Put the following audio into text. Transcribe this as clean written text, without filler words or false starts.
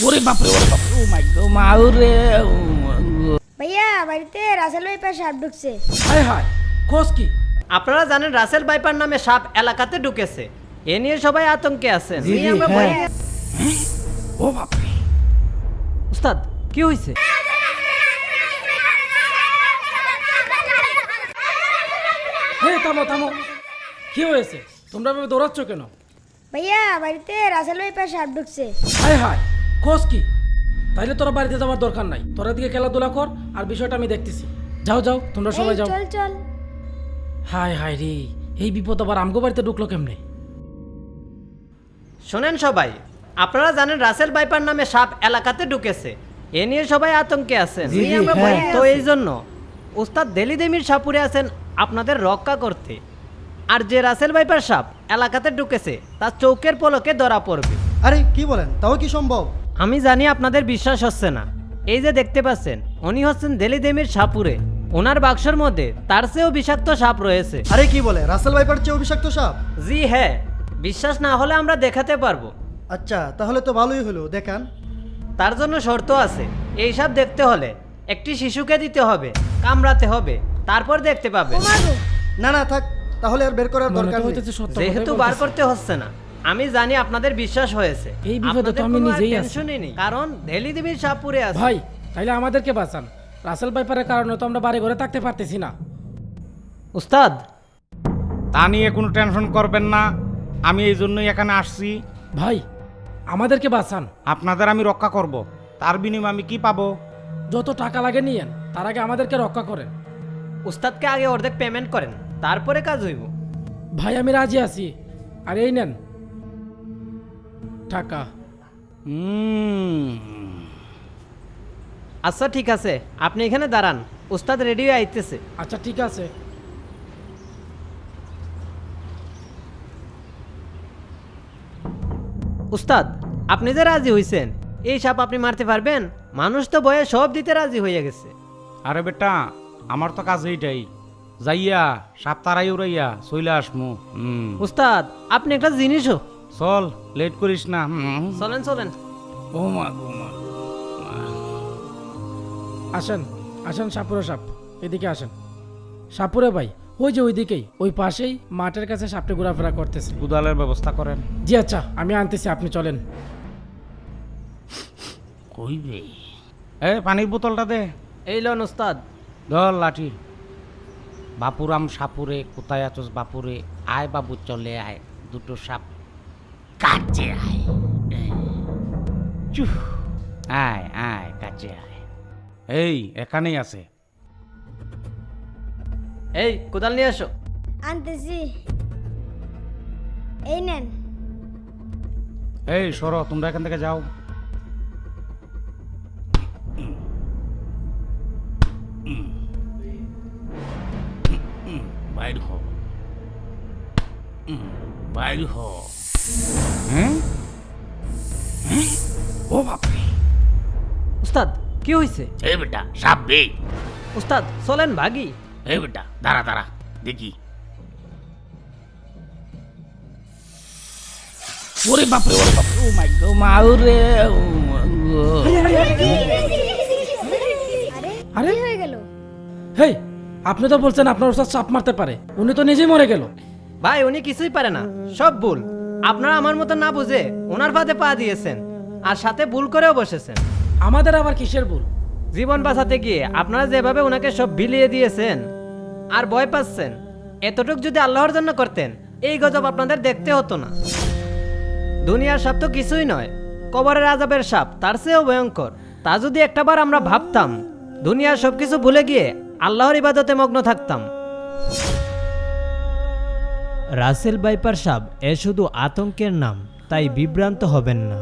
ওরে বাপরে ও মাই গড মাউরে ভাইয়া বাড়িতে রাসেল ভাইপার সাপ ঢুকছে। হায় হায় খোঁজ কি? আপনারা জানেন রাসেল ভাইপার নামে সাপ এলাকাতে ঢুকেছে। এ নিয়ে সবাই আতঙ্কে আছেন। জি, আমরা হ্যাঁ। ভয়ে আছি। ও বাপরে উস্তাদ কি হয়েছে? হে থামো থামো, কি হয়েছে? তোমরা এভাবে দৌড়াচ্ছ কেন? ভাইয়া বাড়িতে রাসেল ভাইপার সাপ ঢুকছে। হায় হায় খোঁজ কি? তাইলে তোরা বাড়িতে যাওয়ার দরকার নাই, তোরা দিকে খেলাধুলা কর আর বিষয়টা আমি দেখতেছি। যাও যাও তোমরা সবাই এই, যাও। চল চল। হায় হায় রে, এই বিপদ আবার আমগো বাড়িতে ঢুকলো কেমনে? শোনেন সবাই, আপনারা জানেন রাসেল ভাইপার নামে সাপ এলাকাতে ঢুকেছে। এ নিয়ে সবাই আতঙ্কে আছেন। জি, জি, আমরা ভয়ে হ্যাঁ। তো এই জন্য উস্তাদ দেলিদেমির সাপুরে আছেন আপনাদের রক্ষা করতে। আর যে রাসেল ভাইপার সাপ এলাকাতে ঢুকেছে তার চৌকের পলকে ধরা পড়বে। আরে কি বলেন, তাও কি সম্ভব? আমি জানি আপনাদের বিশ্বাস হচ্ছে না। এই যে দেখতে পাচ্ছেন, উনি হচ্ছেন দেলিদেমির সাপুরে। ওনার বাক্সের মধ্যে তার চেয়েও বিষাক্ত সাপ রয়েছে। আরে কি বলে, রাসেল ভাইপার চেয়েও বিষাক্ত সাপ? জি হ্যাঁ, বিশ্বাস না হলে আমরা দেখাতে পারবো। আচ্ছা তাহলে তো ভালোই হলো, দেখান। তার জন্য শর্ত আছে। এই সাপ দেখতে হলে একটি শিশুকে দিতে হবে, কামড়াতে হবে, তারপর দেখতে পাবে। ও মাগো, না না থাক, তাহলে আর বের করার মনে দরকার তো নেই। হইতেছে সত্য কথাই যেহেতু বার বলতেছে। করতে হচ্ছে না, আমি জানি আপনাদের বিশ্বাস হয়েছে। এই বিপদে তো আপনাদের আমি কোনো আর নিজেই আছি। টেনশনই নেই, কারণ দেলিদেমির সাপুরে আছে। ভাই তাইলে আমাদেরকে বাঁচান, রাসেল ভাইপারের কারণে তো আমরা বাড়ি ঘরে থাকতে পারতেছি না। উস্তাদ তা নিয়ে কোনো টেনশন করবেন না, আমি এই জন্যই এখানে আসছি। ভাই আমাদেরকে বাঁচান, আপনাদের আমি রক্ষা করব। তার বিনিময়ে আমি কি পাবো? যত টাকা লাগে নিয়েন, তার আগে আমাদেরকে রক্ষা করেন। উস্তাদকে আগে অর্ধেক পেমেন্ট করেন, তারপরে কাজ হইব। ভাই আমি রাজি আছি, আর এই নেন টাকা। আচ্ছা ঠিক আছে, আপনি এখানে দাঁড়ান, উস্তাদ রেডি হয়ে আইতেছে। আচ্ছা ঠিক আছে। উস্তাদ আপনি যে রাজি হইছেন, এই সাপ আপনি মারতে পারবেন? মানুষ তো ভয়ে সব দিতে রাজি হয়ে গেছে। আরে বেটা, আমার তো কাজ এইটাই, যাইয়া সাপ তারাই উড়াইয়া চইলে আসমু। উস্তাদ আপনি একটা জিনিসও চল, লেট করিস না। চলেন চলেন। ও মা গো মা। আসেন আসেন সাপুরে সাপ, এদিকে আসেন। সাপুরে ভাই ওই যে ওইদিকেই, ওই পাশেই মাঠের কাছে সাপটা ঘোরাফেরা করতেছে। কুদালের ব্যবস্থা করেন। জি আচ্ছা আমি আনতেছি, আপনি চলেন। কইবে এ পানির বোতলটা দে। এই লোন উস্তাদ। ধর লাঠি। বাপুরাম সাপুরে, কোথায় আছোস বাপুরে? আয় বাবু চলে আয়, দুটো সাপ কাছে আয়। চুহ, আয় আয় কাছে আয়। এই এখানেই আছে। এই কোদাল নিয়ে আসো। আনতেছি। এই নেন। এই সরো, তোমরা এখান থেকে যাও। বাইর হ, বাইর হ। হ্যাঁ ও বাপরে, উস্তাদ কি হয়েছে? এই বেটা সাপ বে। উস্তাদ চলেন ভাগি। এই বেটা দাঁড়া দাঁড়া দেখি। ওরে বাপরে ও মাই গড মাউরে। আরে আরে? কি হয়ে গেল? হেই আপনি তো বলছেন আপনার ওস্তাদ সাপ মারতে পারে, উনি তো নিজেই মরে গেল। ভাই উনি কিছুই পারে না, সব ভুল। আপনারা আমার মতো না বুঝে ওনার ফাঁদে পা দিয়েছেন, আর সাথে ভুল করেও বসেছেন। আমাদের আবার কিসের ভুল? জীবন বাঁচাতে গিয়ে আপনারা যেভাবে ওনাকে সব বিলিয়ে দিয়েছেন আর ভয় পাচ্ছেন, এতটুক যদি আল্লাহর জন্য করতেন, এই গজব আপনাদের দেখতে হতো না। দুনিয়ার সাপ তো কিছুই নয়, কবরের আযাবের সাপ তার চেয়েও ভয়ঙ্কর। তা যদি একটাবার আমরা ভাবতাম, দুনিয়ার সবকিছু ভুলে গিয়ে আল্লাহর ইবাদতে মগ্ন থাকতাম। রাসেল ভাইপার সাপ এ শুধু আতঙ্কের নাম, তাই বিভ্রান্ত হবেন না।